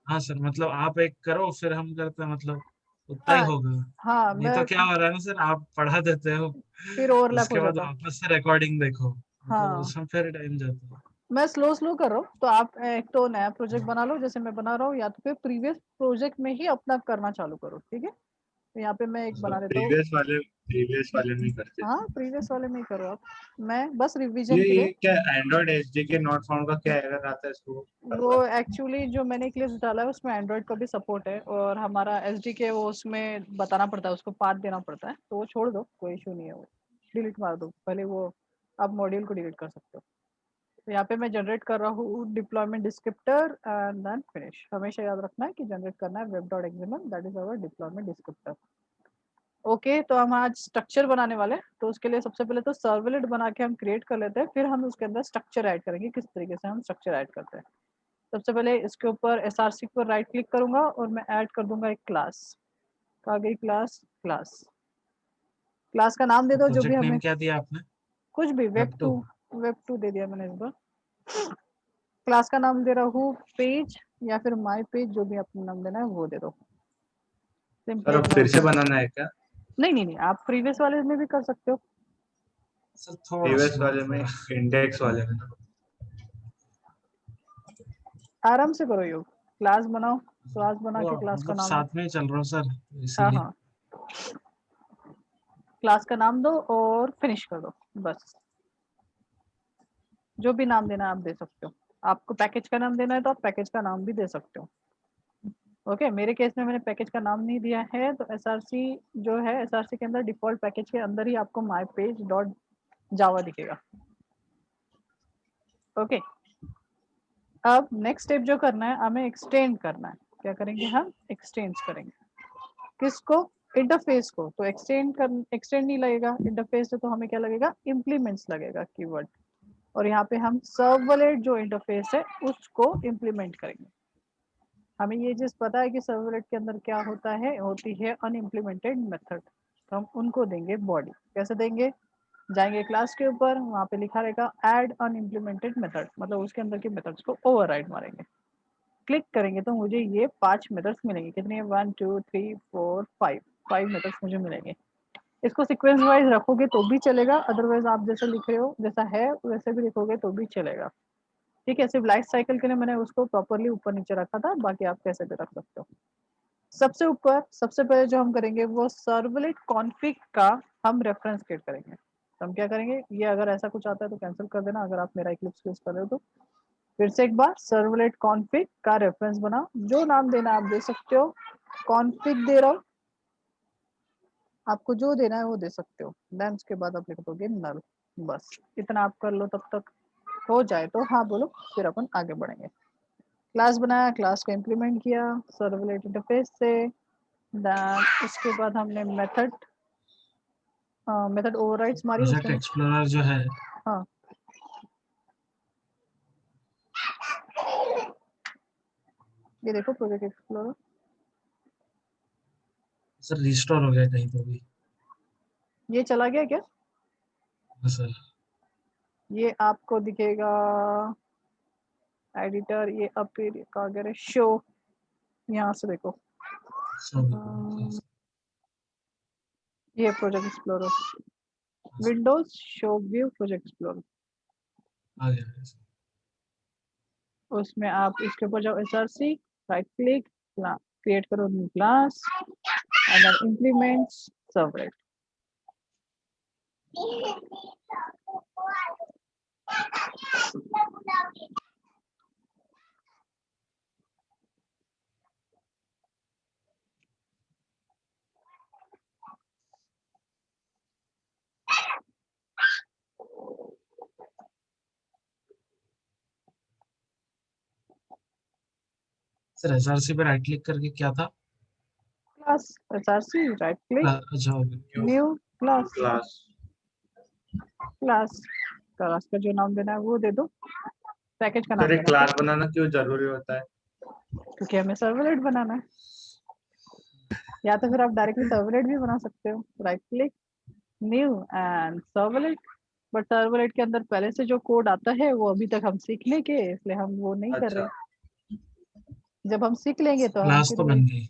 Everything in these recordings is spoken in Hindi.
हाँ सर, मतलब आप एक करो फिर हम करते हैं, मतलब उतना ही हाँ होगा। हाँ, नहीं मैं तो क्या हो रहा है ना सर, आप पढ़ा देते हो, फिर ओवरलैप हो उसके बाद जाता। वापस से रिकॉर्डिंग देखो, मतलब हाँ, उसमें फिर टाइम जाता है। मैं स्लो स्लो कर रहा हूँ, तो आप एक तो नया प्रोजेक्ट बना लो जैसे मैं बना रहा हूँ, या तो फिर प्रीवियस प्रोजेक्ट में ही अपना करना चालू करो, ठीक है। तो यहाँ पे मैं एक सर बना देता हूँ। प्रीवियस वाले नहीं करते हाँ, थे। प्रीवियस वाले में ही करो आप। मैं बस रिवीजन के लिए। ये क्या एंड्रॉइड एसडीके नॉट फाउंड का क्या एरर आता है इसको वो करवा? एक्चुअली जो मैंने एक लिस्ट डाला है उसमें एंड्रॉइड का भी सपोर्ट है, और हमारा एसडीके वो उसमें बताना पड़ता है, उसको पाथ देना पड़ता है, तो वो छोड़ दो, कोई इशू नहीं है, वो डिलीट मार दो पहले वो। आप मॉड्यूल को डिलीट कर सकते हो। तो यहाँ पे मैं जनरेट कर रहा हूँ deployment descriptor and then finish. हमेशा याद रखना है कि जनरेट करना है web dot XML, that is our deployment descriptor. Okay, तो हम आज स्ट्रक्चर बनाने वाले हैं, तो उसके लिए सबसे पहले तो सर्वलेट बना के हम क्रिएट कर लेते हैं, फिर हम उसके अंदर स्ट्रक्चर ऐड करेंगे, किस तरीके से हम स्ट्रक्चर ऐड करते हैं। सबसे पहले इसके ऊपर एसआरसी पर राइट क्लिक करूंगा और मैं ऐड कर दूंगा एक क्लास। आ गई क्लास। क्लास क्लास का नाम दे दो जो भी प्रोजेक्ट हमें, नेम क्या दिया आपने? कुछ भी, web web two. Two. Web two दे दिया मैंने इस बार। क्लास का नाम दे रहा हूँ पेज, या फिर माय पेज, जो भी अपना नाम देना है वो दे दो। सर सिंपली अब इग्नोर फिर से कर। बनाना है क्या? नहीं नहीं नहीं, आप प्रीवियस वाले में भी कर सकते हो। सर थोड़ा प्रीवियस स्लो वाले में, थोड़ा। इंडेक्स वाले में। आराम से करो योग। क्लास बनाओ, क्लास बना वो के क्लास का मतलब नाम दो। साथ में ही चल रहा हूँ सर, हाँ इसीलिए। हाँ, क्लास का नाम दो और फिनिश कर दो बस। जो भी नाम देना है आप दे सकते हो। आपको पैकेज का नाम देना है तो आप पैकेज का नाम भी दे सकते हो। ओके, मेरे केस में मैंने पैकेज का नाम नहीं दिया है, तो एसआरसी जो है, एसआरसी के अंदर डिफॉल्ट पैकेज के अंदर ही आपको माई पेज डॉट जावा दिखेगा। ओके, अब नेक्स्ट स्टेप जो करना है, हमें एक्सटेंड करना है। क्या करेंगे हम? एक्सटेंड करेंगे। किसको? इंटरफेस को। तो एक्सटेंड नहीं लगेगा इंटरफेस से, तो हमें क्या लगेगा? इम्प्लीमेंट्स लगेगा कीवर्ड। और यहाँ पे हम सर्वलेट जो इंटरफेस है उसको इम्प्लीमेंट करेंगे। हमें ये चीज पता है कि सर्वलेट के अंदर क्या होता है, होती है अनइम्प्लीमेंटेड मेथड, तो हम उनको देंगे बॉडी। कैसे देंगे? जाएंगे क्लास के ऊपर, वहां पे लिखा रहेगा ऐड अनइम्प्लीमेंटेड मेथड, मतलब उसके अंदर के मेथड्स को ओवरराइड मारेंगे। क्लिक करेंगे तो मुझे ये 5 मेथड्स मिलेंगे। कितने? 1 2 3 4 5। 5 मेथड्स मुझे मिलेंगे। इसको सीक्वेंस वाइज रखोगे तो भी चलेगा, अदरवाइज आप जैसे लिख रहे हो, जैसा है वैसे भी लिखोगे तो भी चलेगा। ठीक है, सिर्फ लाइफ साइकिल के लिए मैंने उसको प्रॉपरली ऊपर नीचे रखा था, बाकी आप कैसे भी रख सकते हो। सबसे ऊपर सबसे पहले जो हम करेंगे वो सर्वलेट कॉन्फ़िग का हम रेफरेंस क्रिएट करेंगे। तो हम क्या करेंगे, ये अगर ऐसा कुछ आता है तो कैंसिल कर देना, अगर आप मेरा इक्लिप्स यूज कर रहे हो तो। फिर से एक बार सर्वलेट कॉन्फ़िग का रेफरेंस बना, जो नाम देना आप दे सकते हो। कॉन्फ़िग दे रहा हूँ, आपको जो देना है वो दे सकते हो। देन उसके बाद आप लिख दोगे नल। बस इतना आप कर लो, तब तक हो जाए तो हाँ बोलो, फिर अपन आगे बढ़ेंगे। क्लास बनाया, क्लास को इम्प्लीमेंट किया सर्वलेट इंटरफेस से। देन उसके बाद हमने मेथड मेथड ओवरराइड्स मारी प्रोजेक्ट उसके। एक्सप्लोरर जो है, हाँ, ये देखो प्रोजेक्ट एक्सप्लोरर। सर रिस्टोर हो गया कहीं तो भी। ये चला गया क्या? हाँ सर। ये आपको दिखेगा एडिटर, ये अपीयर का अगर शो, यहाँ से देखो। सब अम, ये project explorer, windows show view project explorer. आ गया सर। उसमें आप इसके ऊपर जाओ, एसआरसी, राइट क्लिक, क्रिएट करो new class and then implements servlet. Sir SRC पे राइट क्लिक करके क्या था? क्लास, एसआरसी, राइट क्लिक, अच्छा हो गया। New new new class. Class. Class, class का जो नाम देना है वो दे दो, पैकेज का सर नाम एक देना है क्लास फिर, बनाना क्यों जरूरी होता है? क्योंकि हमें सर्वलेट बनाना है। या तो फिर आप डायरेक्टली सर्वलेट भी बना सकते हो, right click, new and servlet. But servlet के अंदर पहले से जो कोड आता है वो अभी तक हम सीख लेंगे, इसलिए हम वो नहीं कर अच्छा। रहे। जब हम सीख लेंगे तो हम क्लास फिर तो वही। बन गई।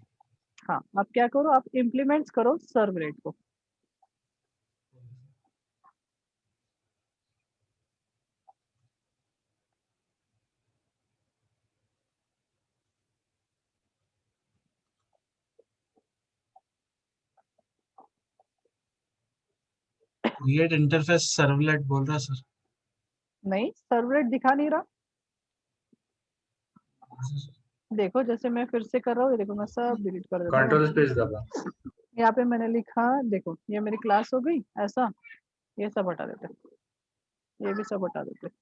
हाँ, अब क्या करो, आप इम्प्लीमेंट्स करो सर्वलेट को। क्रिएट इंटरफेस सर्वलेट बोल रहा सर। नहीं, सर्वलेट दिखा नहीं रहा। देखो जैसे मैं फिर से कर रहा हूँ, ये देखो मैं सब डिलीट कर देता हूँ। कंट्रोल स्पेस दबा। यहाँ पे मैंने लिखा, देखो ये मेरी क्लास हो गई ऐसा, ये सब हटा देते हैं, ये भी सब हटा देते हैं।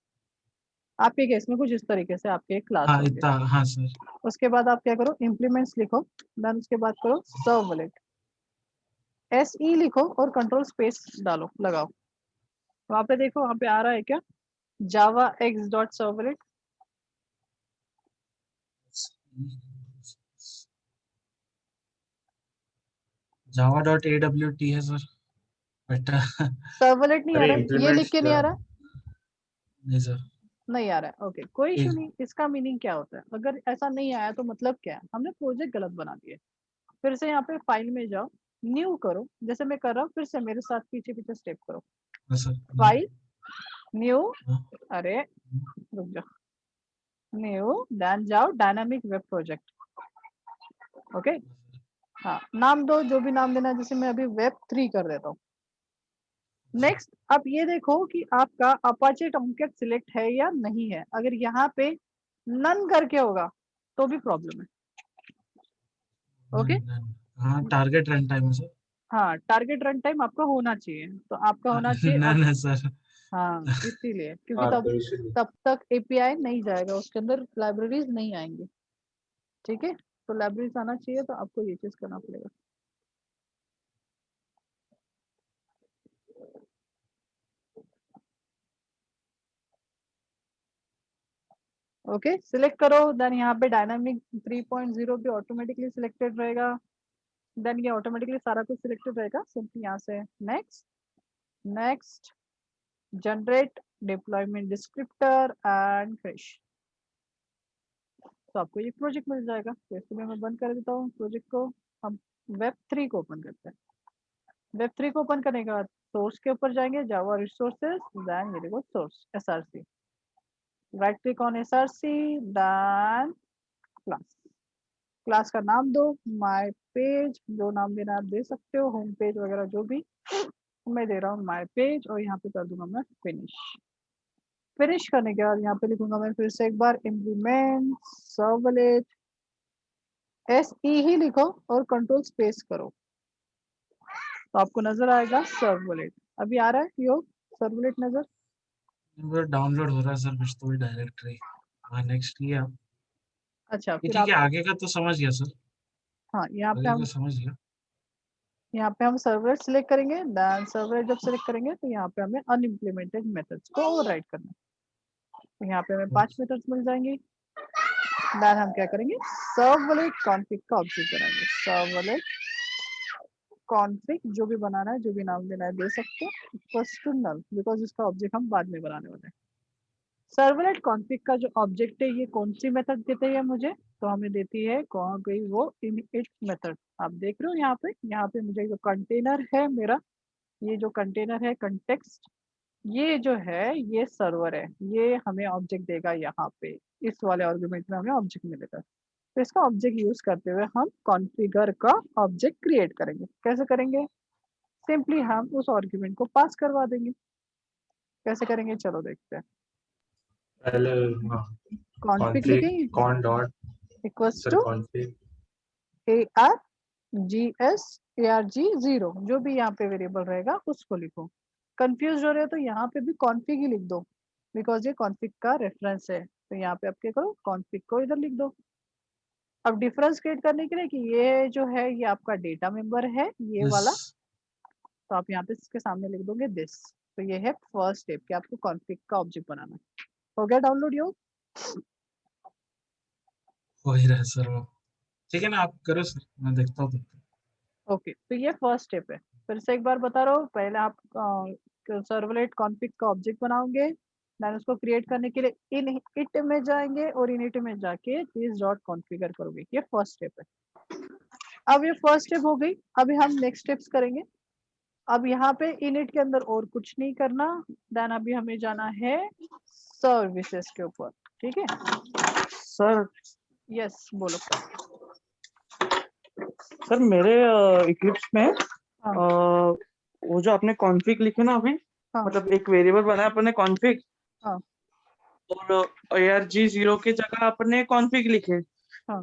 आपके केस में कुछ इस तरीके से आपके एक क्लास हाँ होंगे। इतना, हाँ सर। उसके बाद आप क्या करो, इम्प्लीमेंट्स लिखो, देन उसके बाद करो सर्वलेट, SE लिखो और कंट्रोल स्पेस डालो, लगाओ। वहां पे देखो, वहां पे आ रहा है क्या, जावा एक्स डॉट सर्वलेट। java.awt है सर, बेटा। सर्वलेट नहीं आ अरे रहा है, ये लिख इम्प्लीमेंट्स के नहीं आ रहा है, नहीं सर। नहीं आ रहा है। ओके, कोई इशू एक नहीं। इसका मीनिंग क्या होता है, अगर ऐसा नहीं आया तो मतलब क्या है, हमने प्रोजेक्ट गलत बना दिया। फिर से यहाँ पे फाइल में जाओ, न्यू करो, जैसे मैं कर रहा हूँ, फिर से मेरे साथ पीछे पीछे स्टेप करो। हाँ सर। फाइल, न्यू, हाँ, अरे रुक जाओ, न्यू, देन जाओ डायनामिक वेब प्रोजेक्ट। ओके, हाँ नाम दो, जो भी नाम देना है, जैसे मैं अभी वेब 3 कर देता हूँ। नेक्स्ट, अब ये देखो कि आपका अपाचे टॉमकैट सिलेक्ट है या नहीं है। अगर यहाँ पे नन करके होगा तो भी प्रॉब्लम है। ओके, हाँ टारगेट रन टाइम है सर। हाँ टारगेट रन टाइम आपका होना चाहिए, तो आपका होना चाहिए ना अब। ना सर। हाँ, इसीलिए, क्योंकि हाँ तब तो इसीलिए तब तक एपीआई नहीं जाएगा, उसके अंदर लाइब्रेरीज नहीं आएंगी। ठीक है, तो लाइब्रेरीज आना चाहिए, तो आपको ये चीज करना पड़ेगा। ओके, सिलेक्ट करो, देन यहाँ पे डायनामिक 3.0 पे ऑटोमेटिकली सिलेक्टेड रहेगा। देन ये ऑटोमेटिकली सारा कुछ सिलेक्टेड रहेगा। सिंपली यहाँ से next, next, generate deployment descriptor and finish. तो आपको ये प्रोजेक्ट मिल जाएगा। तो इसको भी मैं बंद कर देता हूँ प्रोजेक्ट को। हम वेब 3 को ओपन करते हैं। वेब 3 को ओपन करने के बाद सोर्स के ऊपर जाएंगे, जावा रिसोर्सेज, देन ये देखो source SRC, right click on SRC, then class, class का नाम दो, माय पेज, जो नाम देना आप दे सकते हो, होम पेज वगैरह जो भी। मैं दे रहा हूँ माय पेज, और यहाँ पे कर दूंगा मैं फिनिश। फिनिश करने के बाद यहाँ पे लिखूंगा मैं फिर से एक बार, इम्प्लीमेंट सर्वलेट, SE ही लिखो और कंट्रोल स्पेस करो, तो आपको नजर आएगा सर्वलेट। अभी आ रहा है योग, सर्वलेट नजर। डाउनलोड हो रहा है सर कुछ तो भी डायरेक्टरी। हाँ नेक्स्ट किया। अच्छा, ये फिर ठीक आप, है, आगे का तो समझ गया सर। हाँ यहाँ पे आगे का हम, समझ गया। यहाँ पे हम सर्वलेट सिलेक्ट करेंगे, देन सर्वलेट जब सिलेक्ट करेंगे तो यहाँ पे हमें अनइम्प्लीमेंटेड मेथड्स को ओवरराइट करना है। तो यहाँ पे हमें 5 मेथड्स मिल जाएंगी। देन हम क्या करेंगे, सर्वलेट कॉन्फिग का ऑब्जेक्ट बनाएंगे। सर्वलेट कॉन्फिग, जो भी बनाना है, जो भी नाम देना है दे सकते हो, इक्वल्स टू नल, बिकॉज इसका ऑब्जेक्ट हम बाद में बनाने वाले हैं। सर्वलेट कॉन्फिग का जो ऑब्जेक्ट है, ये कौन सी मेथड देते हैं मुझे, तो हमें देती है कौन गई वो इनिट मेथड। आप देख रहे हो यहाँ पे मुझे जो कंटेनर है मेरा, ये जो कंटेनर है कंटेक्स्ट, ये जो है ये सर्वर है, ये हमें ऑब्जेक्ट देगा यहाँ पे, इस वाले आर्गुमेंट में हमें ऑब्जेक्ट मिलेगा। तो इसका ऑब्जेक्ट यूज करते हुए हम कॉन्फ़िगर का ऑब्जेक्ट क्रिएट करेंगे। कैसे करेंगे, सिंपली हम उस आर्गुमेंट को पास करवा देंगे। कैसे करेंगे, चलो देखते हैं। पहले हाँ कॉन्फ़िग कॉन्फ्लिक्ट लिखेंगे, con dot equals sir to conflict ARGS 0, जो भी यहाँ पे वेरिएबल रहेगा उसको लिखो। कंफ्यूज हो रहे हो तो यहाँ पे भी कॉन्फ़िग ही लिख दो, बिकॉज ये कॉन्फ़िग का रेफरेंस है। तो यहाँ पे आप क्या करो, कॉन्फ़िग को इधर लिख दो। अब डिफरेंस क्रिएट करने के लिए कि ये जो है ये आपका डेटा मेंबर है, ये यस। वाला, तो आप यहाँ पे इसके सामने लिख दोगे दिस। तो ये है फर्स्ट स्टेप कि आपको कॉन्फ़िग का ऑब्जेक्ट बनाना है। हो गया डाउनलोड योग। हो ही रहा है सर वो। ठीक है ना, आप करो सर, मैं देखता हूँ तब तक। ओके, तो ये फर्स्ट स्टेप है। फिर से एक बार बता रहा हूँ, पहले आप सर्वलेट कॉन्फ़िग का ऑब्जेक्ट बनाओगे, देन उसको क्रिएट करने के लिए इन इट में जाएंगे और इन इट में जाके दिस डॉट कॉन्फ़िगर करोगे। ये फर्स्ट स्टेप है। अब ये फर्स्ट स्टेप हो गई। अभी हम नेक्स्ट स्टेप्स करेंगे। अब यहाँ पे इनिट के अंदर और कुछ नहीं करना। देन अभी हमें जाना है सर्विसेज के ऊपर। ठीक है सर यस बोलो। सर मेरे इक्लिप्स में हाँ। वो जो आपने कॉन्फ़िग लिखे ना अभी, हाँ मतलब एक वेरिएबल बनाया आपने कॉन्फ़िग, हाँ और arg0 की जगह आपने कॉन्फ़िग लिखे। हाँ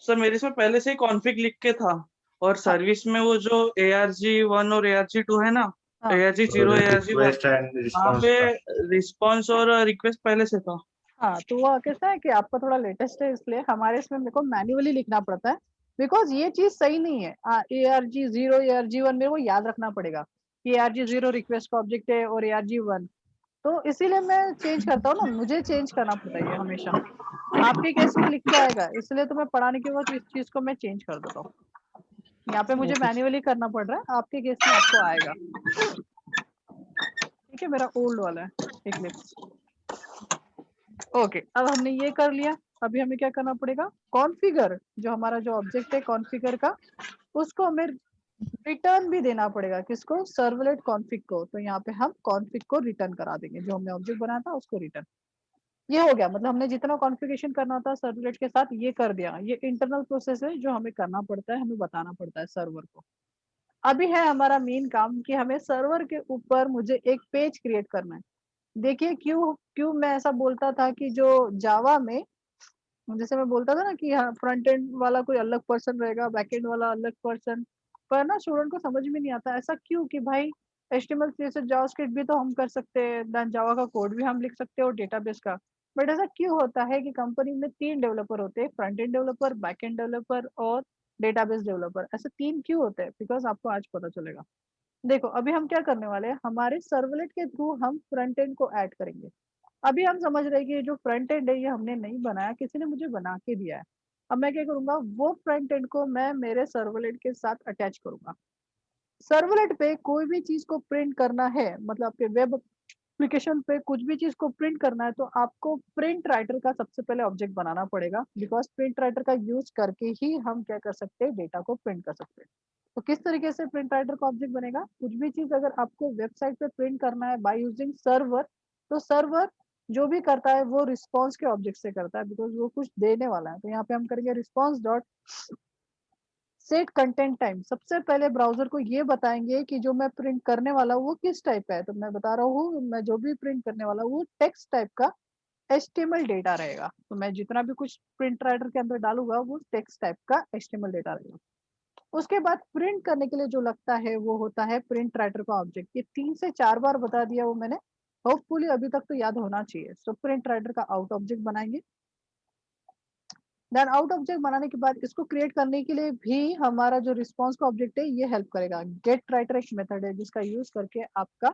सर मेरे इसमें पहले से ही कॉन्फ़िग लिख के था, और सर्विस में वो जो arg1 और arg2 है ना, हाँ arg0 arg1, रिक्वेस्ट एंड वहाँ रिस्पॉन्स पे का रिस्पॉन्स और रिक्वेस्ट पहले से था। हाँ। तो वो कैसा है कि आपका थोड़ा लेटेस्ट है, इसलिए हमारे इसमें मेरे को मैन्युअली लिखना पड़ता है, बिकॉज ये चीज सही नहीं है। ARG0 ARG1 मेरे को याद रखना पड़ेगा कि ARG0 रिक्वेस्ट का ऑब्जेक्ट है और ARG1, तो इसीलिए मैं चेंज करता हूँ ना, मुझे चेंज करना पड़ता है ये हमेशा। आपके केस में लिख के आएगा, इसलिए तो मैं पढ़ाने के वक्त इस चीज को मैं चेंज कर देता हूँ। यहाँ पे मुझे मैन्युअली करना पड़ रहा है, आपके केस में आपको आएगा। ठीक है, मेरा ओल्ड वाला है इक्लिप्स। ओके, अब हमने ये कर लिया। अभी हमें क्या करना पड़ेगा, कॉन्फ़िगर जो हमारा जो ऑब्जेक्ट है कॉन्फ़िगर का, उसको हमें रिटर्न भी देना पड़ेगा। किसको, सर्वलेट कॉन्फ़िग को। तो यहाँ पे हम कॉन्फ़िग को रिटर्न करा देंगे, जो हमने ऑब्जेक्ट बनाया था उसको रिटर्न। ये हो गया, मतलब हमने जितना कॉन्फ़िगरेशन करना था सर्वलेट के साथ ये कर दिया। ये इंटरनल प्रोसेस है जो हमें करना पड़ता है, हमें बताना पड़ता है सर्वर को। अभी है हमारा मेन काम कि हमें सर्वर के ऊपर मुझे एक पेज क्रिएट करना है। देखिए क्यों क्यों मैं ऐसा बोलता था कि जो जावा में, जैसे मैं बोलता था ना कि हाँ फ्रंट एंड वाला कोई अलग पर्सन रहेगा, बैक एंड वाला अलग पर्सन, पर ना स्टूडेंट को समझ में नहीं आता ऐसा क्यों, कि भाई HTML CSS जावास्क्रिप्ट भी तो हम कर सकते हैं, देन जावा का कोड भी हम लिख सकते हैं और डेटाबेस का। बट ऐसा क्यों होता है कि कंपनी में 3 डेवलपर होते हैं, front end developer, back end developer और डेटाबेस डेवलपर। ऐसे 3 क्यों होते हैं, बिकॉज आपको आज पता चलेगा। देखो अभी हम क्या करने वाले हैं, हमारे सर्वलेट के थ्रू हम फ्रंट एंड को ऐड करेंगे। अभी हम समझ रहे हैं कि ये जो फ्रंट एंड है ये हमने नहीं बनाया, किसी ने मुझे बना के दिया है। अब मैं क्या करूंगा, वो फ्रंट एंड को मैं मेरे सर्वलेट के साथ अटैच करूंगा। सर्वलेट पे कोई भी चीज को प्रिंट करना है, मतलब आपके वेब एप्लीकेशन पे कुछ भी चीज को प्रिंट करना है, तो आपको प्रिंट राइटर का सबसे पहले ऑब्जेक्ट बनाना पड़ेगा, बिकॉज प्रिंट राइटर का यूज करके ही हम क्या कर सकते हैं, डेटा को प्रिंट कर सकते हैं। तो किस तरीके से प्रिंट राइटर का ऑब्जेक्ट बनेगा, कुछ भी चीज अगर आपको वेबसाइट पे प्रिंट करना है बाय यूजिंग सर्वर, तो सर्वर जो भी करता है वो रिस्पॉन्स के ऑब्जेक्ट से करता है, बिकॉज वो कुछ देने वाला है। तो यहाँ पे हम करेंगे response dot set content time. सबसे पहले ब्राउजर को ये बताएंगे कि जो मैं प्रिंट करने वाला हूँ वो किस टाइप का है। तो मैं बता रहा हूँ, मैं जो भी प्रिंट करने वाला हूँ वो टेक्स्ट टाइप का HTML डेटा रहेगा। तो मैं जितना भी कुछ प्रिंट राइटर के अंदर डालूंगा वो टेक्स्ट टाइप का HTML डेटा रहेगा। उसके बाद प्रिंट करने के लिए जो लगता है वो होता है प्रिंट राइटर का ऑब्जेक्ट। ये 3 से 4 बार बता दिया वो मैंने, होपफुली अभी तक तो याद होना चाहिए। सो प्रिंट राइटर का आउट ऑब्जेक्ट बनाएंगे। देन आउट ऑब्जेक्ट बनाने के बाद इसको क्रिएट करने के लिए भी हमारा जो रिस्पॉन्स का ऑब्जेक्ट है ये हेल्प करेगा। गेट राइटर एक मेथड है जिसका यूज करके आपका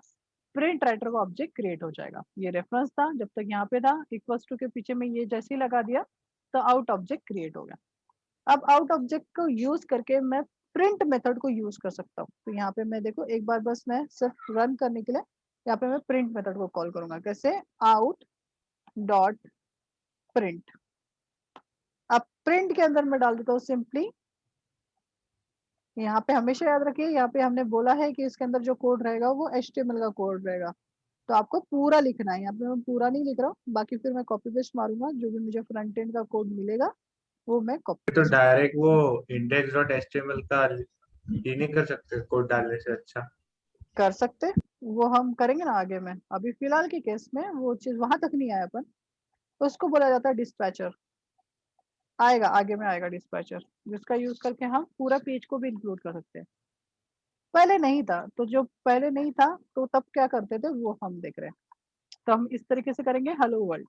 प्रिंट राइटर का ऑब्जेक्ट क्रिएट हो जाएगा। ये रेफरेंस था, जब तक यहाँ पे था इक्वल्स टू के पीछे में ये जैसे ही लगा दिया तो आउट ऑब्जेक्ट क्रिएट हो गया। अब आउट ऑब्जेक्ट को यूज करके मैं प्रिंट मेथड को यूज कर सकता हूँ। तो यहाँ पे मैं देखो एक बार बस मैं सिर्फ रन करने के लिए यहाँ पे मैं प्रिंट मेथड को कॉल करूंगा। कैसे, आउट डॉट प्रिंट। अब प्रिंट के अंदर मैं डाल देता हूँ सिंपली, यहाँ पे हमेशा याद रखिए यहाँ पे हमने बोला है कि इसके अंदर जो कोड रहेगा वो HTML का कोड रहेगा। तो आपको पूरा लिखना है। यहाँ पे मैं पूरा नहीं लिख रहा हूँ, बाकी फिर मैं कॉपी पेस्ट मारूंगा, जो भी मुझे फ्रंट एंड का कोड मिलेगा वो मैं कॉपी तो पेस्ट डायरेक्ट वो index.html का ये नहीं कर सकते कोड डालने से अच्छा? कर सकते। वो हम करेंगे ना आगे में, अभी फिलहाल के केस में वो चीज वहां तक नहीं आया अपन। उसको बोला जाता है डिस्पैचर। आएगा आगे में आएगा डिस्पैचर, जिसका यूज करके हम पूरा पेज को भी इंक्लूड कर सकते हैं। पहले नहीं था, तो जो पहले नहीं था तो तब क्या करते थे वो हम देख रहे हैं। तो हम इस तरीके से करेंगे हेलो वर्ल्ड।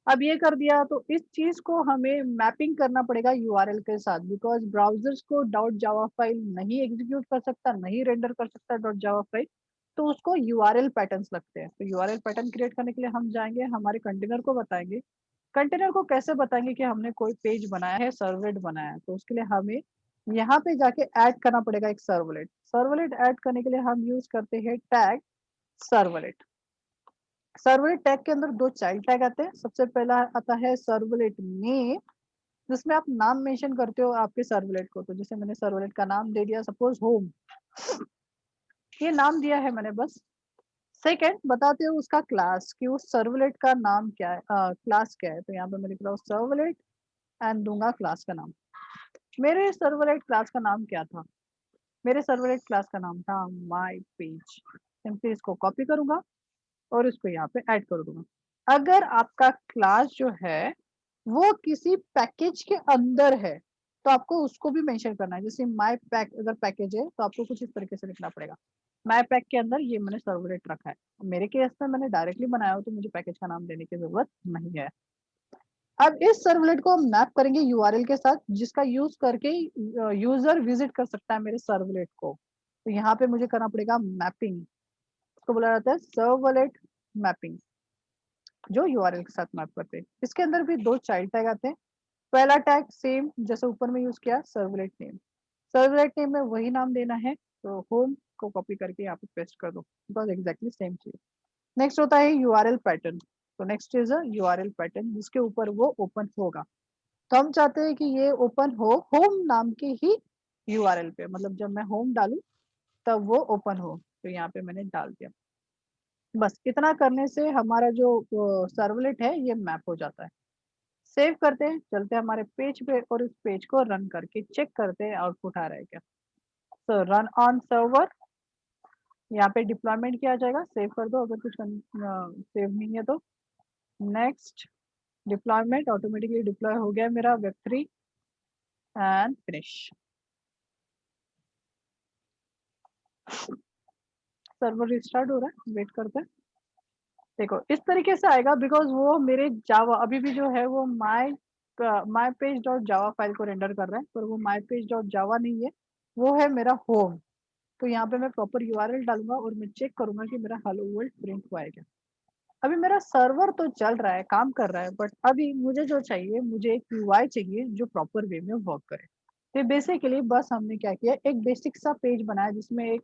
अब ये कर दिया तो इस चीज को हमें मैपिंग करना पड़ेगा URL के साथ, because browsers co dot Java file नहीं एग्जीक्यूट कर सकता, नहीं रेंडर कर सकता डॉट जावा फाइल, तो उसको URL पैटर्न्स लगते हैं। तो URL पैटर्न क्रिएट करने के लिए हम जाएंगे हमारे कंटेनर को बताएंगे। कंटेनर को कैसे बताएंगे कि हमने कोई पेज बनाया है, सर्वलेट बनाया है, तो उसके लिए हमें यहाँ पे जाके ऐड करना पड़ेगा एक सर्वलेट। सर्वलेट ऐड करने के लिए हम यूज करते हैं टैग सर्वलेट। सर्वलेट टैग के अंदर दो चाइल्ड टैग आते हैं। सबसे पहला आता है सर्वलेट नेम, जिसमें आप नाम मेंशन करते हो आपके सर्वलेट को। तो जैसे मैंने सर्वलेट का नाम दे दिया सपोज होम, ये नाम दिया है मैंने बस। सेकंड बताते हो उसका क्लास, कि उस सर्वलेट का नाम क्या है, क्लास क्या है। तो यहाँ पे मैं लिख रहा हूँ सर्वलेट एंड दूंगा क्लास का नाम। मेरे सर्वलेट क्लास का नाम क्या था? मेरे सर्वलेट क्लास का नाम था माय पेज। सिंपली इसको कॉपी करूंगा और इसको यहाँ पे ऐड कर दूंगा। अगर आपका क्लास जो है वो किसी पैकेज के अंदर है तो आपको उसको भी मेंशन करना है। जैसे माय पैक अगर पैकेज है तो आपको कुछ इस तरीके से लिखना पड़ेगा, माय पैक के अंदर ये मैंने सर्वलेट रखा है। मेरे केस में मैंने डायरेक्टली बनाया हो तो मुझे पैकेज का नाम देने की जरूरत नहीं है। अब इस सर्वलेट को हम मैप करेंगे यूआरएल के साथ, जिसका यूज करके यूजर विजिट कर सकता है मेरे सर्वलेट को। तो यहाँ पे मुझे करना पड़ेगा मैपिंग, इसको बोला जाता है सर्वलेट मैपिंग, जो यूआरएल के साथ मैप करते हैं। इसके अंदर भी दो चाइल्ड टैग आते हैं। पहला टैग सेम जैसे ऊपर में यूज किया, सर्वलेट नेम। सर्वलेट नेम में वही नाम देना है, तो होम को कॉपी करके यहाँ पे पेस्ट कर दो, बिकॉज एग्जैक्टली सेम चीज। नेक्स्ट होता है यूआरएल पैटर्न। तो next is a URL pattern जिसके ऊपर वो ओपन होगा। तो हम चाहते हैं कि ये ओपन हो होम नाम के ही यूआरएल पे, मतलब जब मैं होम डालूं तब वो ओपन हो। तो यहाँ पे मैंने डाल दिया। बस इतना करने से हमारा जो सर्वलेट है ये मैप हो जाता है। सेव करते हैं, चलते हैं हमारे पेज पे और इस पेज को रन करके चेक करते हैं आउटपुट आ रहा है क्या। तो रन ऑन सर्वर, यहाँ पे डिप्लॉयमेंट किया जाएगा। सेव कर दो अगर कुछ सेव नहीं है तो। नेक्स्ट डिप्लॉयमेंट, ऑटोमेटिकली डिप्लॉय हो गया मेरा Web3 and finish. Server restart हो रहा है, वेट करते हैं। देखो इस तरीके से आएगा, बिकॉज वो मेरे जावा अभी भी जो है वो my page dot Java file को रेंडर कर रहा है, पर वो माई पेज डॉट जावा नहीं है, वो है मेरा होम। तो यहाँ पे मैं प्रॉपर यूआरएल डालूंगा और मैं चेक करूंगा कि मेरा हेलो वर्ल्ड प्रिंट हुआ है क्या। अभी मेरा सर्वर तो चल रहा है, काम कर रहा है, बट अभी मुझे जो चाहिए, मुझे एक यूआई चाहिए जो प्रॉपर वे में वर्क करे। तो बेसिकली बस हमने क्या किया, एक बेसिक सा पेज बनाया जिसमें एक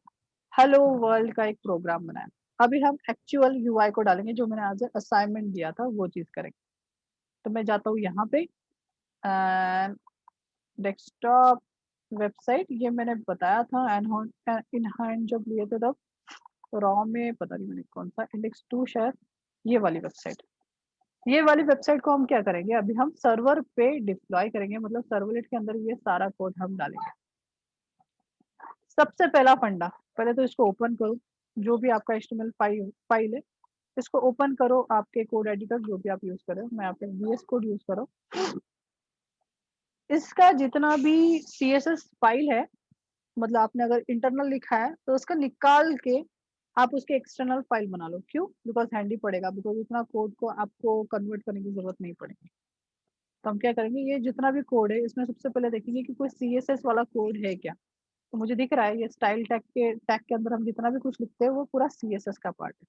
हेलो वर्ल्ड का एक प्रोग्राम बनाया। अभी हम एक्चुअल यूआई को डालेंगे, जो मैंने आज असाइनमेंट दिया था वो चीज करेंगे। तो मैं जाता हूँ यहाँ पे एंड डेस्कटॉप वेबसाइट, ये मैंने बताया था इन हैंड जब लिए थे तब रॉ में, पता नहीं मैंने कौन सा index2 शायद, ये वाली वेबसाइट। ये वाली वेबसाइट को हम क्या करेंगे, अभी हम सर्वर पे डिप्लॉय करेंगे, मतलब सर्वलेट के अंदर ये सारा कोड हम डालेंगे। सबसे पहला फंडा, पहले तो इसको ओपन करो, जो भी आपका HTML फाइल है इसको ओपन करो, आपके कोड एडिटर जो भी आप यूज करो। मैं यहाँ पे VS कोड यूज करो। इसका जितना भी CSS फाइल है, मतलब आपने अगर इंटरनल लिखा है तो उसका निकाल के आप उसके एक्सटर्नल फाइल बना लो। क्यों? बिकॉज हैंडी पड़ेगा, बिकॉज इतना कोड को आपको कन्वर्ट करने की जरूरत नहीं पड़ेगी। तो हम क्या करेंगे, ये जितना भी कोड है इसमें सबसे पहले देखेंगे कि कोई CSS वाला कोड है क्या। तो मुझे दिख रहा है ये स्टाइल टैग के अंदर हम जितना भी कुछ लिखते हैं वो पूरा CSS का पार्ट है।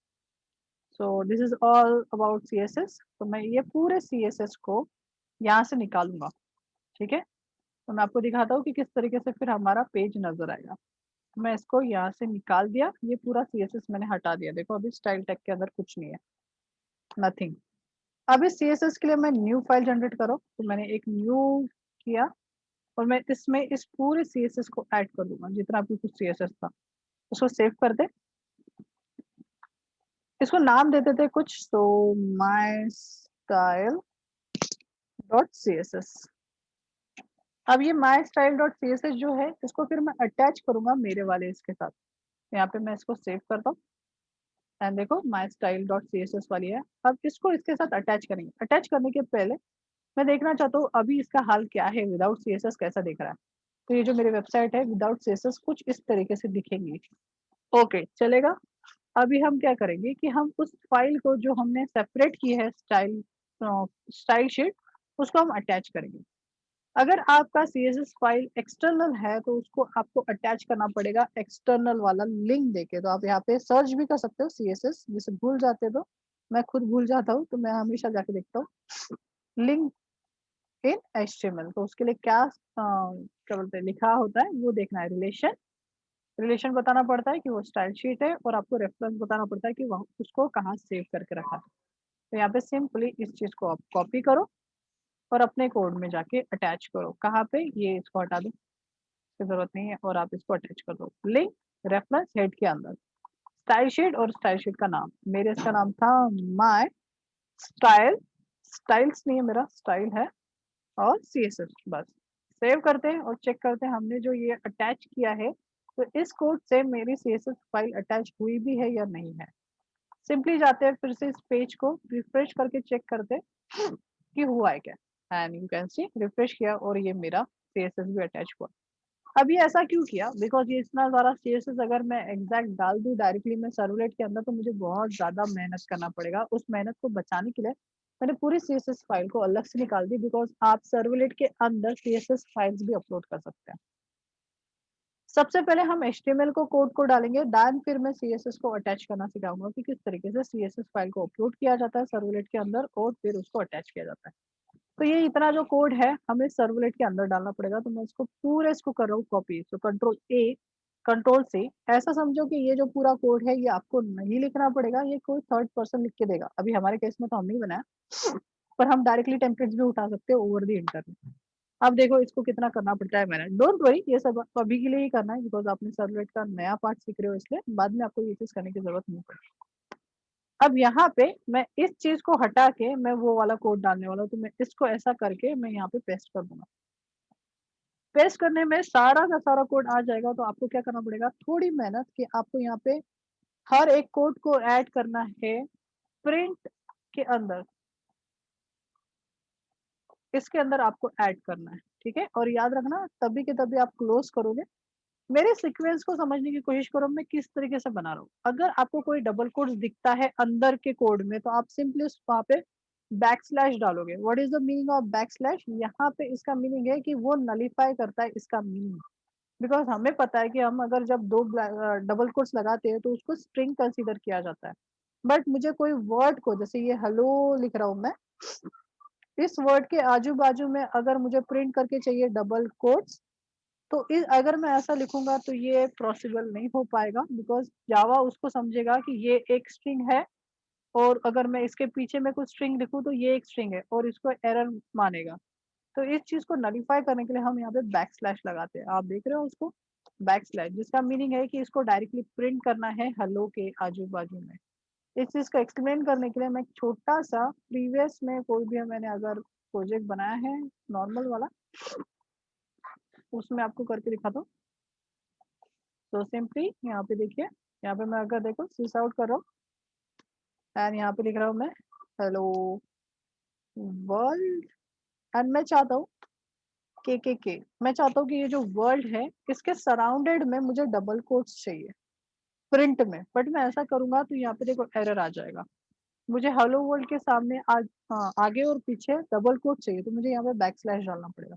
So this is all about CSS। तो मैं ये पूरे CSS को यहाँ से निकालूंगा, ठीक है। तो मैं आपको दिखाता हूँ कि किस तरीके से फिर हमारा पेज नजर आएगा। मैं इसको यहाँ से निकाल दिया, ये पूरा CSS मैंने हटा दिया। देखो अभी स्टाइल टैग के अंदर कुछ नहीं है, नथिंग। अब इस CSS के लिए मैं न्यू फाइल जनरेट करो, तो मैंने एक न्यू किया और मैं इसमें इस पूरे CSS को ऐड कर दूंगा, जितना भी कुछ CSS था उसको सेव कर दे। इसको नाम दे देते कुछ, तो माई स्टाइल डॉट CSS। अब ये माई स्टाइल डॉट CSS जो है इसको फिर मैं अटैच करूंगा मेरे वाले इसके साथ। यहाँ पे मैं इसको सेव करता हूँ एंड देखो माई स्टाइल डॉट CSS वाली है। अब इसको इसके साथ अटैच करेंगे। अटैच करने के पहले मैं देखना चाहता हूँ अभी इसका हाल क्या है, विदाउट CSS कैसा दिख रहा है। तो ये जो मेरी वेबसाइट है विदाउट CSS कुछ इस तरीके से दिखेंगी। ओके चलेगा। अभी हम क्या करेंगे कि हम उस फाइल को जो हमने सेपरेट की है स्टाइल शीट, उसको हम अटैच करेंगे। अगर आपका CSS फाइल एक्सटर्नल है तो उसको आपको अटैच करना पड़ेगा एक्सटर्नल वाला लिंक देके। तो आप यहाँ पे सर्च भी कर सकते हो CSS, जिसे भूल जाते तो मैं खुद भूल जाता हूँ, तो मैं हमेशा जाके देखता हूँ लिंक इन HTML। तो उसके लिए क्या बोलते हैं लिखा होता है वो देखना है, रिलेशन रिलेशन बताना पड़ता है कि वो स्टाइल शीट है, और आपको रेफरेंस बताना पड़ता है कि वहाँ उसको कहाँ सेव करके रखा है। तो यहाँ पे सिंपली इस चीज को आप कॉपी करो और अपने कोड में जाके अटैच करो। कहाँ पे, ये इसको हटा दो, इसकी जरूरत नहीं है, और आप इसको अटैच कर दो। लिंक रेफरेंस हेड के अंदर स्टाइल शीट, और स्टाइल शीट का नाम, मेरे इसका नाम था माय स्टाइल, स्टाइल्स नहीं है मेरा, स्टाइल है, और CSS। बस सेव करते हैं और चेक करते हैं हमने जो ये अटैच किया है तो इस कोड से मेरी CSS फाइल अटैच हुई भी है या नहीं है। सिंपली जाते हैं फिर से इस पेज को रिफ्रेश करके चेक करते हैं कि हुआ है क्या, and you can see refresh किया और ये मेरा CSS भी अटैच हुआ। अब ये ऐसा क्यों किया, बिकॉज ये इतना सारा CSS अगर मैं एग्जैक्ट डाल दूं डायरेक्टली मैं सर्वलेट के अंदर तो मुझे बहुत ज्यादा मेहनत करना पड़ेगा। उस मेहनत को बचाने के लिए मैंने पूरी CSS फाइल को अलग से निकाल दी, बिकॉज आप सर्वलेट के अंदर CSS फाइल्स भी अपलोड कर सकते हैं। सबसे पहले हम HTML को कोड को डालेंगे, देन फिर मैं CSS को अटैच करना सिखाऊंगा कि किस तरीके से CSS फाइल को अपलोड किया जाता है सर्वलेट के अंदर और फिर उसको अटैच किया जाता है। तो ये इतना जो कोड है हमें सर्वलेट के अंदर डालना पड़ेगा, तो मैं इसको पूरे इसको कर रहा हूँ कॉपी। तो कंट्रोल A कंट्रोल C, ऐसा समझो कि ये जो पूरा कोड है ये आपको नहीं लिखना पड़ेगा, ये कोई थर्ड पर्सन लिख के देगा। अभी हमारे केस में तो हम नहीं बनाया, पर हम डायरेक्टली टेम्पलेट्स भी उठा सकते हैं ओवर द इंटरनेट। अब देखो इसको कितना करना पड़ता है, मैंने डोंट वरी ये सब अभी के लिए ही करना है, बिकॉज आपने सर्वलेट का नया पार्ट सीख रहे हो, इसलिए बाद में आपको ये चीज करने की जरूरत नहीं पड़ेगी। अब यहाँ पे मैं इस चीज को हटा के मैं वो वाला कोड डालने वाला हूँ, तो मैं इसको ऐसा करके मैं यहाँ पे पेस्ट कर दूंगा। पेस्ट करने में सारा का सारा कोड आ जाएगा। तो आपको क्या करना पड़ेगा, थोड़ी मेहनत कि आपको यहाँ पे हर एक कोड को ऐड करना है प्रिंट के अंदर, इसके अंदर आपको ऐड करना है, ठीक है। और याद रखना तभी के तभी आप क्लोज करोगे। मेरे सीक्वेंस को समझने की कोशिश करो मैं किस तरीके से बना रहा हूँ। अगर आपको कोई डबल कोड्स दिखता है अंदर के कोड में तो आप सिंपली वहां पे बैकस्लैश डालोगे। What is the meaning of backslash, यहाँ पे इसका मीनिंग है कि वो नलीफाई करता है इसका मीनिंग। बिकॉज हमें पता है कि हम अगर जब दो डबल कोट्स लगाते हैं तो उसको स्ट्रिंग कंसीडर किया जाता है। बट मुझे कोई वर्ड को, जैसे ये हेलो लिख रहा हूँ मैं, इस वर्ड के आजू बाजू में अगर मुझे प्रिंट करके चाहिए डबल कोट्स, तो इस अगर मैं ऐसा लिखूंगा तो ये पॉसिबल नहीं हो पाएगा, बिकॉज जावा उसको समझेगा कि ये एक स्ट्रिंग है, और अगर मैं इसके पीछे में कुछ स्ट्रिंग लिखूं तो ये एक स्ट्रिंग है और इसको एरर मानेगा। तो इस चीज को नलीफाई करने के लिए हम यहाँ पे बैकस्लैश लगाते हैं। आप देख रहे हो उसको, बैकस्लैश, जिसका मीनिंग है कि इसको डायरेक्टली प्रिंट करना है हेलो के आजू बाजू में। इस चीज को एक्सप्लेन करने के लिए मैं छोटा सा प्रीवियस में कोई भी मैंने अगर प्रोजेक्ट बनाया है नॉर्मल वाला, उसमें आपको करके दिखाता हूँ। तो सिंपली यहाँ पे देखिए, यहाँ पे मैं अगर देखो सिस आउट कर रहा हूँ एंड यहाँ पे लिख रहा हूँ मैं हेलो वर्ल्ड, एंड मैं चाहता हूँ के मैं चाहता हूँ कि ये जो वर्ल्ड है इसके सराउंडेड में मुझे डबल कोट्स चाहिए प्रिंट में। बट मैं ऐसा करूंगा तो यहाँ पे देखो एरर आ जाएगा। मुझे हेलो वर्ल्ड के सामने आगे और पीछे डबल कोट चाहिए, तो मुझे यहाँ पे बैकस्लैश डालना पड़ेगा।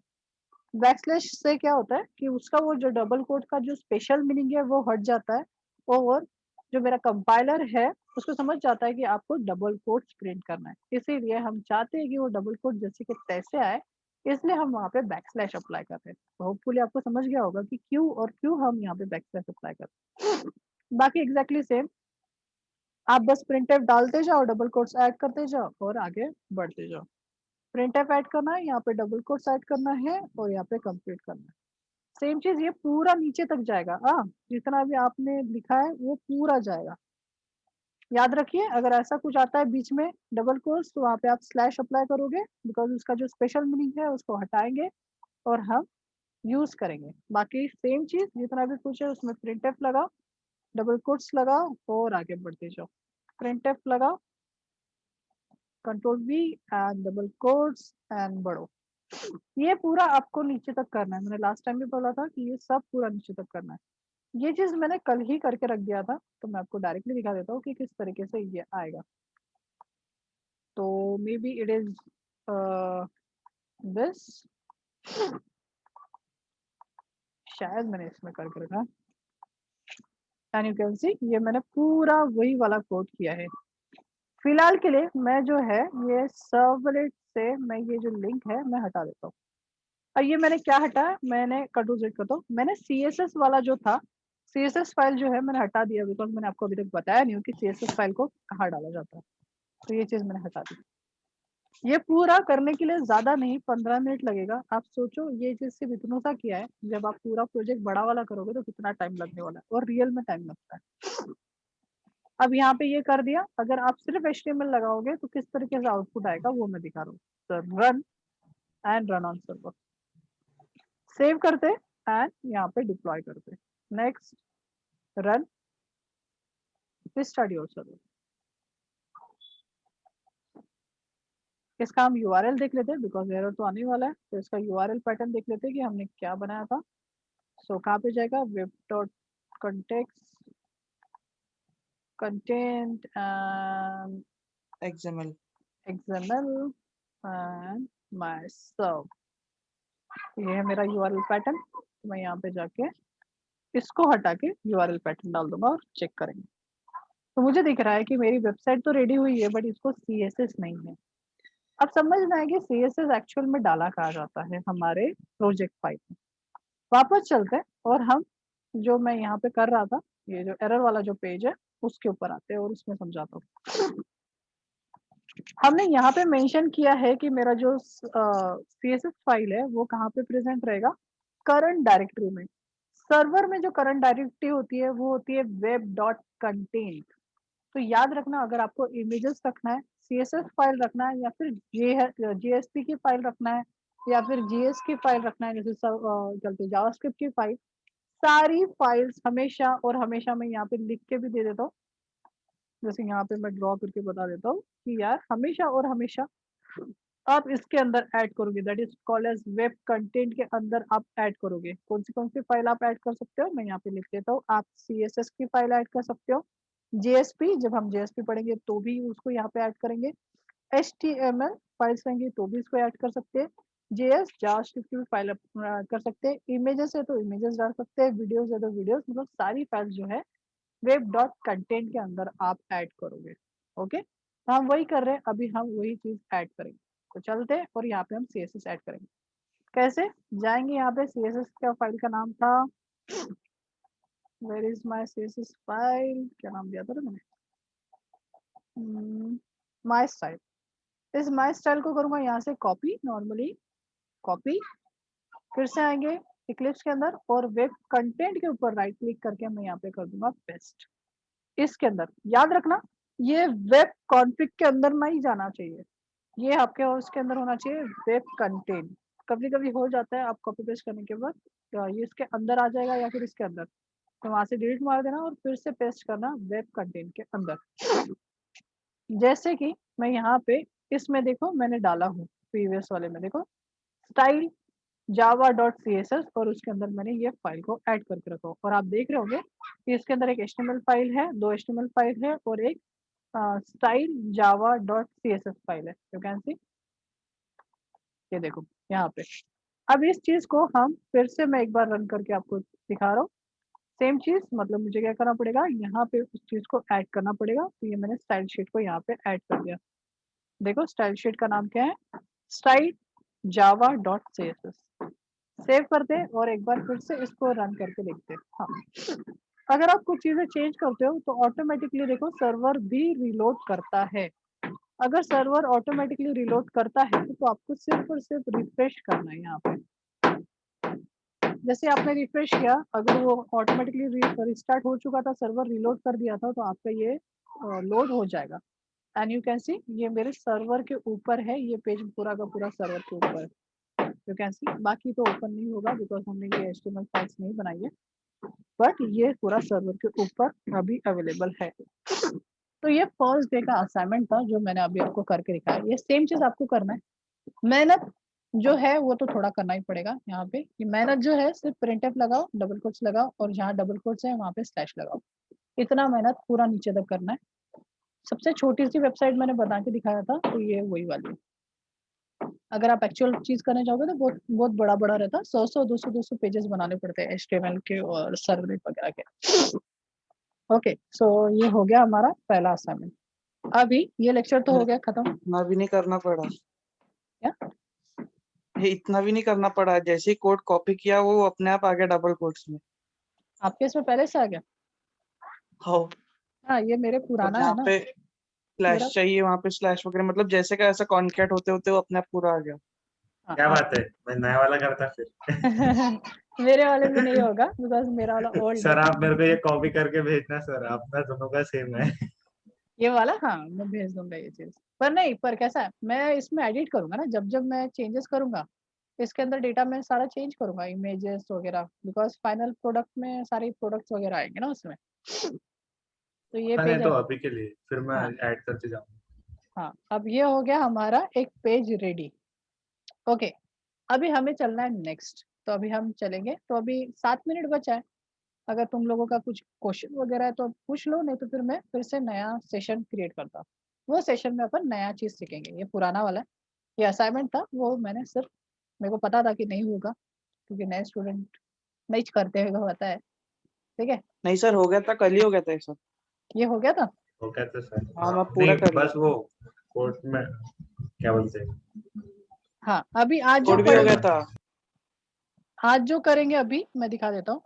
बैकस्लैश से क्या होता है कि उसका वो जो डबल कोट का जो स्पेशल मीनिंग है वो हट जाता है, और जो मेरा कंपाइलर है उसको समझ जाता है कि आपको डबल कोट्स प्रिंट करना है। इसीलिए हम चाहते हैं कि वो डबल कोट जैसे कि तैसे आए, इसलिए हम वहाँ पे बैकस्लैश अप्लाई करते हैं। तो होपफुली आपको समझ गया होगा कि क्यों और क्यों हम यहाँ पे बैकस्लैश अप्लाई करते हैं। बाकी एग्जैक्टली सेम, आप बस प्रिंटफ डालते जाओ, डबल कोट्स ऐड करते जाओ और आगे बढ़ते जाओ। प्रिंटफ ऐड करना है, यहाँ पे डबल कोट्स ऐड करना है और यहाँ पे कंप्लीट करना है। सेम चीज ये पूरा नीचे तक जाएगा। जितना भी आपने लिखा है वो पूरा जाएगा। याद रखिए अगर ऐसा कुछ आता है बीच में डबल कोट्स तो वहाँ पे आप स्लैश अप्लाई करोगे, बिकॉज उसका जो स्पेशल मीनिंग है उसको हटाएंगे और हम यूज करेंगे। बाकी सेम चीज जितना भी कुछ है उसमें प्रिंटफ लगाओ, डबल कोट्स लगाओ और आगे बढ़ते जाओ। प्रिंटफ लगाओ, control V and double quotes and बढ़ो। ये पूरा आपको नीचे तक करना है। मैंने लास्ट टाइम भी बोला था कि ये सब पूरा नीचे तक करना है। ये चीज मैंने कल ही करके रख दिया था, तो मैं आपको डायरेक्टली दिखा देता हूँ कि किस तरीके से ये आएगा। तो may be it is this, शायद मैंने इसमें करके रखा, एंड यू कैन सी ये मैंने पूरा वही वाला कोड किया है। फिलहाल के लिए मैं जो है ये सर्वलेट से मैं ये जो लिंक है मैं हटा देता हूँ। और ये मैंने क्या हटाया, मैंने कंट्रोल Z करता हूँ, मैंने CSS वाला जो था CSS फाइल जो है मैंने हटा दिया बिकॉज मैंने आपको अभी तक बताया नहीं कि CSS फाइल को कहाँ डाला जाता है, तो ये चीज मैंने हटा दी। ये पूरा करने के लिए ज्यादा नहीं 15 मिनट लगेगा। आप सोचो ये चीज सिर्फ इतना सा किया है, जब आप पूरा प्रोजेक्ट बड़ा वाला करोगे तो कितना टाइम लगने वाला है, और रियल में टाइम लगता है। अब यहाँ पे ये कर दिया, अगर आप सिर्फ HTML लगाओगे तो किस तरीके से आउटपुट आएगा वो मैं दिखा रहा हूँ। तो run and run on server, save करते एंड यहाँ पे डिप्लॉय करते, next run, start your server. इसका हम URL देख लेते हैं बिकॉज एरर तो आने वाला है, तो इसका URL पैटर्न देख लेते हैं कि हमने क्या बनाया था। सो कहाँ पे जाएगा, web dot context content and XML XML and my serve, ये है मेरा URL पैटर्न। तो मैं यहाँ पे जाके इसको हटा के URL पैटर्न डाल दूंगा और चेक करेंगे। तो मुझे दिख रहा है कि मेरी वेबसाइट तो रेडी हुई है बट इसको CSS नहीं है। अब समझना है कि CSS एक्चुअल में डाला कहा जाता है हमारे प्रोजेक्ट फाइल में। वापस चलते हैं और हम जो मैं यहाँ पे कर रहा था, ये जो एरर वाला जो पेज है उसके ऊपर आते हैं और उसमें समझाता हूँ। हमने यहाँ पे मेंशन किया है कि मेरा जो CSS फाइल है वो कहाँ पे प्रेजेंट रहेगा, करंट डायरेक्टरी में। सर्वर में जो करंट डायरेक्टरी होती है वो होती है web.content। तो याद रखना, अगर आपको इमेजेस रखना है, CSS फाइल रखना है, या फिर JSP की फाइल रखना है, या फिर JS की फाइल रखना है, जैसे चलते जावास्क्रिप्ट की फाइल, सारी फाइल्स हमेशा और हमेशा, मैं यहाँ पे लिख के भी दे देता हूँ, जैसे यहाँ पे मैं ड्रॉ करके बता देता हूँ कि यार हमेशा और हमेशा आप इसके अंदर ऐड करोगे, that is called as web content के अंदर आप ऐड करोगे। कौन सी फाइल आप ऐड कर सकते हो, मैं यहाँ पे लिख देता हूँ। आप CSS की फाइल ऐड कर सकते हो, JSP जब हम JSP पढ़ेंगे तो भी उसको यहाँ पे ऐड करेंगे, HTML फाइल्स रहेंगी तो भी इसको ऐड कर सकते हैं, JS जावास्क्रिप्ट की फाइल कर सकते हैं, इमेजेस है तो इमेजेस डाल सकते हैं, वीडियोस है तो वीडियोस, मतलब सारी फाइल्स जो है web.content के अंदर आप ऐड करोगे। ओके, तो हम वही कर रहे हैं, अभी हम वही चीज ऐड करेंगे। तो चलते हैं और यहाँ पे हम CSS ऐड करेंगे। कैसे जाएंगे, यहाँ पे CSS का फाइल का नाम था, where is my CSS file, क्या नाम दिया था मैंने, माय स्टाइल। इस माय स्टाइल को करूंगा यहाँ से कॉपी, नॉर्मली कॉपी, फिर से आएंगे इक्लिप्स के अंदर और वेब कंटेंट के ऊपर राइट क्लिक करके मैं यहाँ पे कर दूंगा पेस्ट। इसके अंदर याद रखना ये वेब कॉन्फिग के अंदर नहीं जाना चाहिए, ये आपके उसके अंदर होना चाहिए वेब कंटेंट। कभी कभी हो जाता है आप कॉपी पेस्ट करने के बाद ये इसके अंदर आ जाएगा या फिर इसके अंदर, तो वहां से डिलीट मार देना और फिर से पेस्ट करना वेब कंटेंट के अंदर। जैसे कि मैं यहाँ पे इसमें देखो मैंने डाला हूँ, प्रीवियस वाले में देखो स्टाइल java.css और उसके अंदर मैंने ये फाइल को ऐड करके रखा और आप देख रहे होंगे कि इसके अंदर एक HTML फाइल है, 2 HTML फाइल है और एक स्टाइल java.css फाइल है। यू कैन सी, ये देखो यहाँ पे। अब इस चीज को हम फिर से मैं एक बार रन करके आपको दिखा रहा हूँ। सेम चीज, मतलब मुझे क्या करना पड़ेगा, यहाँ पे उस चीज को ऐड करना पड़ेगा। तो ये मैंने स्टाइल शीट को यहाँ पे ऐड कर दिया। देखो स्टाइल शीट का नाम क्या है, स्टाइल java.css। सेव करते हैं और एक बार फिर से इसको रन करके देखते हैं। हाँ, अगर आप कुछ चीजें चेंज करते हो तो ऑटोमेटिकली देखो सर्वर भी रिलोड करता है। अगर सर्वर ऑटोमेटिकली रिलोड करता है तो आपको सिर्फ और सिर्फ रिफ्रेश करना है। यहाँ पे जैसे आपने रिफ्रेश किया, अगर वो ऑटोमेटिकली रिस्टार्ट हो चुका था, सर्वर रिलोड कर दिया था, तो आपका ये लोड हो जाएगा। एंड यू कैन सी ये मेरे सर्वर के ऊपर है, ये पेज पूरा का पूरा सर्वर के ऊपर है। यू कैन सी, बाकी तो ओपन नहीं होगा बिकॉज हमने ये HTML फाइल्स नहीं बनाई है, बट ये पूरा सर्वर के ऊपर अभी अवेलेबल है। तो ये फर्स्ट डे का असाइनमेंट था जो मैंने अभी आपको करके दिखाया। ये सेम चीज आपको करना है। मेहनत जो है वो तो थोड़ा करना ही पड़ेगा। यहाँ पे ये मेहनत जो है सिर्फ प्रिंटफ लगाओ, डबल कोट्स लगाओ और जहाँ डबल कोट्स है वहाँ पे स्लैश लगाओ। इतना मेहनत पूरा नीचे तक करना है। सबसे छोटी सी वेबसाइट मैंने बता के दिखाया था, तो ये वही वाली है। अगर आप एक्चुअल चीज करने जाओगे तो बहुत बहुत बड़ा बड़ा रहता है, 100 200 पेजेस बनाने पड़ते हैं HTML के और सर्वर वगैरह के। ओके, सो ये हो गया हमारा पहला असाइनमेंट। अभी ये लेक्चर तो हो गया खत्म। इतना भी नहीं करना पड़ा, क्या ये इतना भी नहीं करना पड़ा, जैसे ही कोड कॉपी किया वो अपने आप आ गया डबल कोट्स में। आपके इसमें पहले से आ गया? हाँ, हाँ, ये मेरे मतलब पुराना है जहाँ ना पे मेरा। स्लैश चाहिए वहां पे स्लैश वगैरह, मतलब जैसे का ऐसा कॉन्कैट होते होते वो अपने आप पूरा आ गया। हाँ, क्या बात आपके है, मैं नया वाला करता फिर। मेरे वाले में नहीं होगा बिकॉज मेरा वाला ओल्ड है। सर आप मेरे को ये कॉपी करके भेजना सर, अपना दोनों का सेम है। ये वाला हाँ मैं भेज दूंगा ये चीज। पर नहीं, पर कैसा है, मैं इसमें एडिट करूंगा ना, जब जब मैं चेंजेस करूंगा इसके अंदर डेटा में सारा चेंज करूंगा, इमेजेस वगैरह, बिकॉज फाइनल प्रोडक्ट में सारे प्रोडक्ट्स वगैरह आएंगे ना उसमें। तो ये नहीं पेज तो अब अभी के लिए फिर मैं हाँ ऐड करते जाऊंगा। हाँ, अब ये हो गया हमारा एक पेज रेडी। ओके, अभी हमें चलना है नेक्स्ट। तो अभी हम चलेंगे, तो अभी 7 मिनट बचा है। अगर तुम लोगों का कुछ क्वेश्चन वगैरह है तो पूछ लो, नहीं तो फिर मैं फिर से नया सेशन क्रिएट करता हूँ। वो सेशन में अपन नया चीज सीखेंगे, ये पुराना वाला है, ये असाइनमेंट था, वो मैंने सिर्फ, मेरे को पता था कि नहीं होगा क्योंकि नए स्टूडेंट नहीं करते हुए पता है। ठीक है, नहीं सर, हो गया था, कल ही हो गया था ये सब। ये हो गया था। वो कहते सर, हाँ, हाँ मैं पूरा नहीं कर बस लिया। वो कोर्ट में क्या बोलते हैं। हाँ, अभी आज जो कोड भी हो गया पढ़ेंगे, था। आज जो करेंगे अभी मैं दिखा देता हूँ,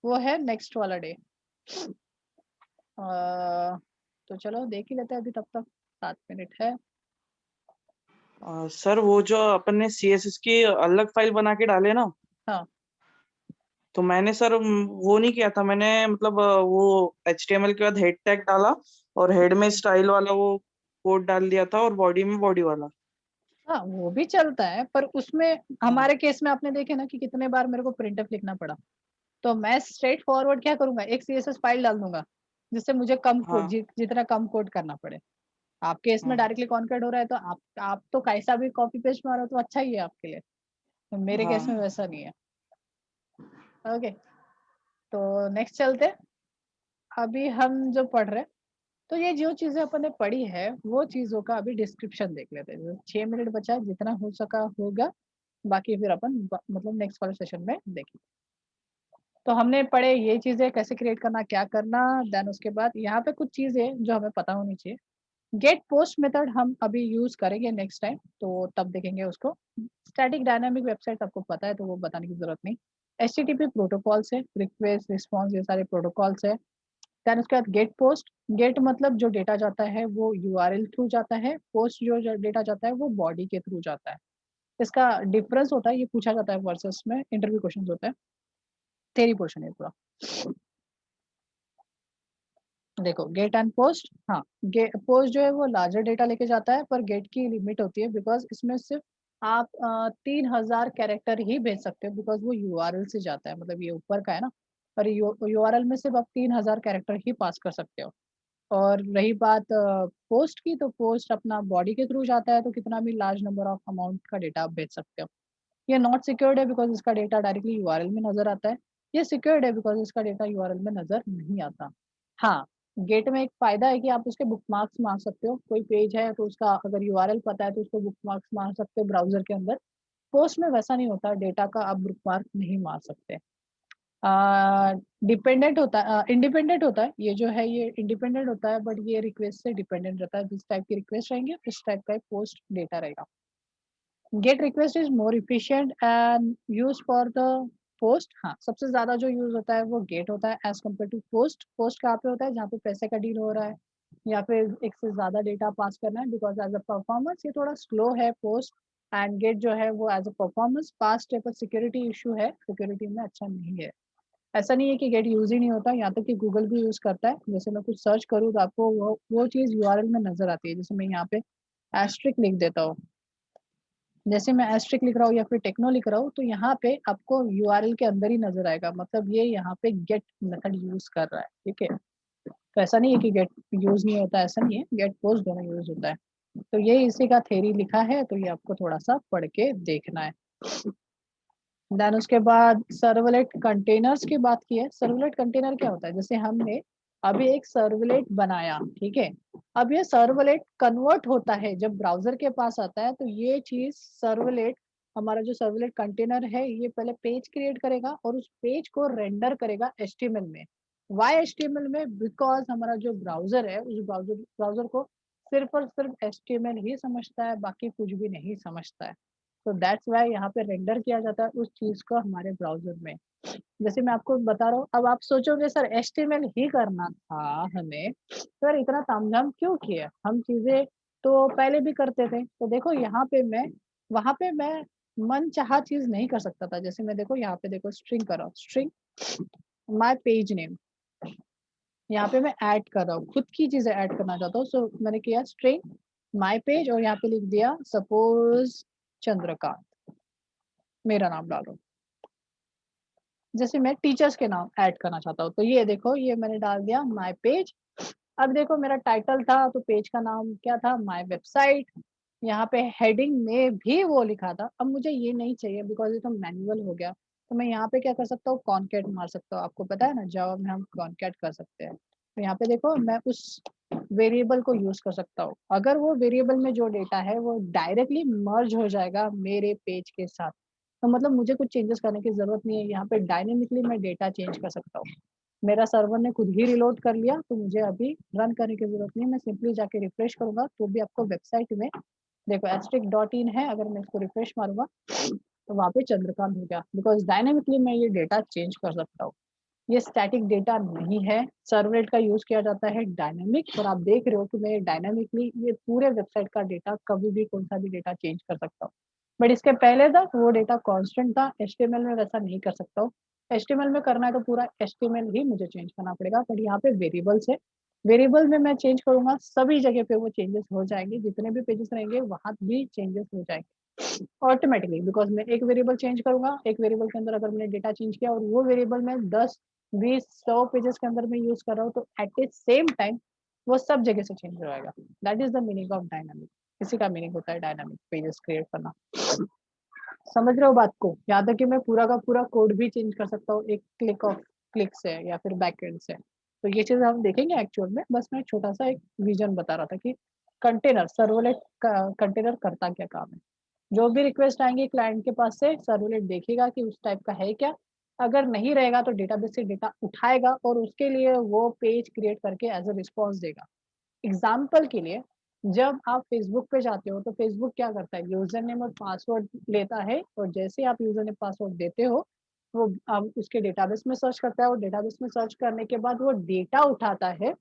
वो है नेक्स्ट वाला डे। तो चलो देख ही लेते हैं अभी, तब तक 7 मिनट है। सर वो जो अपन ने CSS की अलग फाइल बना के डाले ना, हाँ तो मैंने सर वो नहीं किया था मैंने, मतलब वो HTML के बाद हेड टैग डाला और हेड में स्टाइल वाला वो कोड डाल दिया था और बॉडी में बॉडी वाला। हाँ, वो भी चलता है, पर उसमें हाँ हमारे केस में आपने देखे ना कि कितने बार मेरे को प्रिंटफ लिखना पड़ा। तो मैं स्ट्रेट फॉरवर्ड क्या करूंगा, एक CSS फाइल डाल दूंगा जिससे मुझे कम कोड, हाँ जितना कम कोड करना पड़े। आपके इसमें हाँ डायरेक्टली कॉन्केट हो रहा है, तो आप तो कैसा भी कॉपी पेस्ट मारो तो अच्छा ही है आपके लिए। तो मेरे केस में हाँ वैसा नहीं है। ओके, तो नेक्स्ट चलते हैं। अभी हम जो पढ़ रहे हैं, तो ये जो चीजें अपन ने पढ़ी है वो चीजों का अभी डिस्क्रिप्शन देख लेते हैं। 6 मिनट बचा है, जितना हो सका होगा, बाकी फिर अपन मतलब नेक्स्ट वाले सेशन में देखेंगे। तो हमने पढ़े ये चीजें कैसे क्रिएट करना, क्या करना, देन उसके बाद यहाँ पे कुछ चीजें जो हमें पता होनी चाहिए। गेट पोस्ट मेथड हम अभी यूज करेंगे नेक्स्ट टाइम, तो तब देखेंगे उसको। स्टैटिक डायनामिक वेबसाइट आपको पता है तो वो बताने की जरूरत नहीं। HTTP प्रोटोकॉल्स है, रिक्वेस्ट रिस्पॉन्स, ये सारे प्रोटोकॉल्स है। देन उसके बाद गेट पोस्ट, गेट मतलब जो डेटा जाता है वो URL थ्रू जाता है, पोस्ट जो डेटा जाता है वो बॉडी के थ्रू जाता है। इसका डिफरेंस होता है, ये पूछा जाता है वर्सेस में, इंटरव्यू क्वेश्चन होता है, थेरी पोर्शन है पूरा। देखो गेट एंड पोस्ट, हाँ, गेट पोस्ट जो है वो लार्जर डेटा लेके जाता है, पर गेट की लिमिट होती है बिकॉज इसमें सिर्फ आप 3000 कैरेक्टर ही भेज सकते हो, बिकॉज वो URL से जाता है, मतलब ये ऊपर का है ना। पर URL में सिर्फ आप 3000 कैरेक्टर ही पास कर सकते हो। और रही बात पोस्ट की, तो पोस्ट अपना बॉडी के थ्रू जाता है, तो कितना भी लार्ज नंबर ऑफ अमाउंट का डेटा आप भेज सकते हो। ये नॉट सिक्योर्ड है बिकॉज इसका डेटा डायरेक्टली URL में नजर आता है। ये सिक्योर्ड है बिकॉज इसका डेटा URL में नजर नहीं आता। हाँ, गेट में एक फायदा है कि आप उसके बुकमार्क्स मार सकते हो, कोई पेज है तो उसका अगर URL पता है तो उसको बुकमार्क्स मार सकते हो ब्राउजर के अंदर। पोस्ट में वैसा नहीं होता, डेटा का आप बुकमार्क नहीं मार सकते। डिपेंडेंट होता है, इंडिपेंडेंट होता है, ये जो है ये इंडिपेंडेंट होता है, बट ये रिक्वेस्ट से डिपेंडेंट रहता है। जिस टाइप की रिक्वेस्ट रहेंगे उस टाइप का पोस्ट डेटा रहेगा। Gate request is more efficient and use for the post. हाँ, सबसे ज्यादा जो यूज होता है वो गेट होता है as compare to post. Post कहाँ पे होता है, जहाँ पे पैसे का डील हो रहा है या फिर एक से ज्यादा डेटा पास करना है, बिकॉज एज अ परफॉर्मेंस ये थोड़ा स्लो है पोस्ट। एंड गेट जो है वो एज अ परफॉर्मेंस फास्ट है, पर सिक्योरिटी इशू है, सिक्योरिटी में अच्छा नहीं है। ऐसा नहीं है कि गेट यूज ही नहीं होता, यहाँ तक कि गूगल भी यूज करता है। जैसे मैं कुछ सर्च करूँ तो आपको वो चीज URL में नजर आती है। जैसे मैं यहाँ पे एस्ट्रिक लिख देता हूँ, जैसे मैं एस्ट्रिक लिख रहा हूँ या फिर टेक्नो लिख रहा हूँ, तो यहाँ पे आपको URL के अंदर ही नजर आएगा, मतलब ये यहाँ पे गेट मेथड यूज कर रहा है। ठीक है, तो ऐसा नहीं है कि गेट यूज नहीं होता, ऐसा नहीं है, गेट पोस्ट दोनों यूज होता है। तो ये इसी का थ्योरी लिखा है, तो ये आपको थोड़ा सा पढ़ के देखना है। देन उसके बाद सर्वलेट कंटेनर्स की बात की है। सर्वलेट कंटेनर क्या होता है, जैसे हमने अभी एक सर्वलेट बनाया, ठीक है, अब ये सर्वलेट कन्वर्ट होता है जब ब्राउजर के पास आता है, तो ये चीज सर्वलेट, हमारा जो सर्वलेट कंटेनर है ये पहले पेज क्रिएट करेगा और उस पेज को रेंडर करेगा HTML में। वाई HTML में, बिकॉज हमारा जो ब्राउजर है उस ब्राउजर को सिर्फ और सिर्फ HTML ही समझता है, बाकी कुछ भी नहीं समझता है। तो दैट्स वाई यहाँ पे रेंडर किया जाता है उस चीज को हमारे ब्राउजर में। जैसे मैं आपको बता रहा हूँ, अब आप सोचोगे सर HTML ही करना था हमें, तो यार इतना तामझाम क्यों किया? हम चीजें तो पहले भी करते थे। तो देखो यहाँ पे मैं, वहां पे मैं मन चाहा चीज नहीं कर सकता था। जैसे मैं देखो यहाँ पे देखो स्ट्रिंग कर रहा हूँ, स्ट्रिंग माय पेज नेम, यहाँ पे मैं ऐड कर रहा हूँ, खुद की चीजें ऐड करना चाहता हूँ। सो मैंने किया स्ट्रिंग माय पेज और यहाँ पे लिख दिया सपोज चंद्रकांत, मेरा नाम डालो। जैसे मैं टीचर्स के नाम ऐड करना चाहता हूँ, तो ये देखो ये मैंने डाल दिया माय पेज। अब देखो मेरा टाइटल था तो पेज का नाम क्या था, माय वेबसाइट। यहाँ पे हेडिंग में भी वो लिखा था। अब मुझे ये नहीं चाहिए बिकॉज ये तो मैनुअल हो गया, तो मैं यहाँ पे क्या कर सकता हूँ, कॉन्कैट मार सकता हूँ। आपको पता है ना जावा में हम कॉन्कैट कर सकते हैं। तो यहाँ पे देखो मैं उस वेरिएबल को यूज कर सकता हूँ। अगर वो वेरिएबल में जो डेटा है वो डायरेक्टली मर्ज हो जाएगा मेरे पेज के साथ, तो मतलब मुझे कुछ चेंजेस करने की जरूरत नहीं है। यहाँ पे डायनेमिकली मैं डेटा चेंज कर सकता हूँ। मेरा सर्वर ने खुद ही रिलोड कर लिया, तो मुझे अभी रन करने की जरूरत नहीं है। मैं सिंपली जाके रिफ्रेश करूंगा तो भी आपको वेबसाइट में देखो *.in है, अगर मैं इसको रिफ्रेश मारूंगा तो वहाँ पे चंद्रकांत हो गया, बिकॉज डायनेमिकली मैं ये डेटा चेंज कर सकता हूँ। ये स्टैटिक डेटा नहीं है, सर्वलेट का यूज किया जाता है डायनामिक। और आप देख रहे हो कि मैं डायनामिकली ये पूरे वेबसाइट का डेटा कभी भी कौन सा भी डेटा चेंज कर सकता हूँ। बट इसके पहले तक वो डेटा कांस्टेंट था, HTML में वैसा नहीं कर सकता हूँ। HTML में करना है तो पूरा HTML ही मुझे चेंज करना पड़ेगा, बट यहाँ पे वेरिएबल्स है, वेरिएबल में मैं चेंज करूंगा सभी जगह पे वो चेंजेस हो जाएंगे, जितने भी पेजेस रहेंगे वहां भी चेंजेस हो जाएंगे ऑटोमेटिकली। बिकॉज मैं एक वेरिएबल चेंज करूंगा, एक वेरिएबल के अंदर अगर मैंने डेटा चेंज किया और वो वेरिएबल में 10 20 100 पेजेस के अंदर मैं यूज कर रहा हूँ, तो एट द सेम टाइम वो सब जगह से चेंज हो जाएगा। That is the meaning of dynamic. इसी का मीनिंग होता है डायनामिक पेजेस क्रिएट करना। समझ रहे हो बात को? यहाँ तक कि मैं पूरा का पूरा कोड भी चेंज कर सकता हूँ एक क्लिक से या फिर बैकएंड से। तो ये चीज हम देखेंगे एक्चुअल में, बस मैं छोटा सा एक विजन बता रहा था कि कंटेनर सर्वलेट कंटेनर करता क्या काम है। जो भी रिक्वेस्ट आएंगे क्लाइंट के पास से, सर्वलेट देखेगा कि उस टाइप का है क्या। अगर नहीं रहेगा तो डेटाबेस से डेटा उठाएगा और उसके लिए वो पेज क्रिएट करके एज अ रिस्पॉन्स देगा। एग्जाम्पल के लिए, जब आप फेसबुक पे जाते हो तो फेसबुक क्या करता है, यूजर नेम और पासवर्ड लेता है, और जैसे आप यूजर नेम पासवर्ड देते हो वो अब उसके डेटाबेस में सर्च करता है, और डेटाबेस में सर्च करने के बाद वो डेटा उठाता है,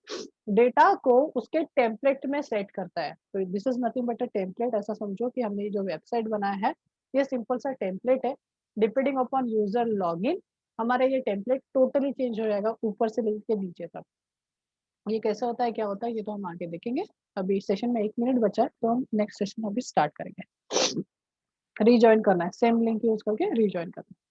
डेटा को उसके टेम्पलेट में सेट करता है। तो this is nothing but a template. ऐसा समझो कि हमने जो वेबसाइट बनाया है ये सिंपल सा टेम्पलेट है। डिपेंडिंग अपॉन यूजर लॉगिन हमारा ये टेम्पलेट टोटली चेंज हो जाएगा ऊपर से लेकर नीचे तक। ये कैसे होता है, क्या होता है, ये तो हम आगे देखेंगे। अभी सेशन में 1 मिनट बचा है तो हम नेक्स्ट सेशन अभी स्टार्ट करेंगे। रीजॉइन करना है, सेम लिंक यूज करके रीजॉइन करना है।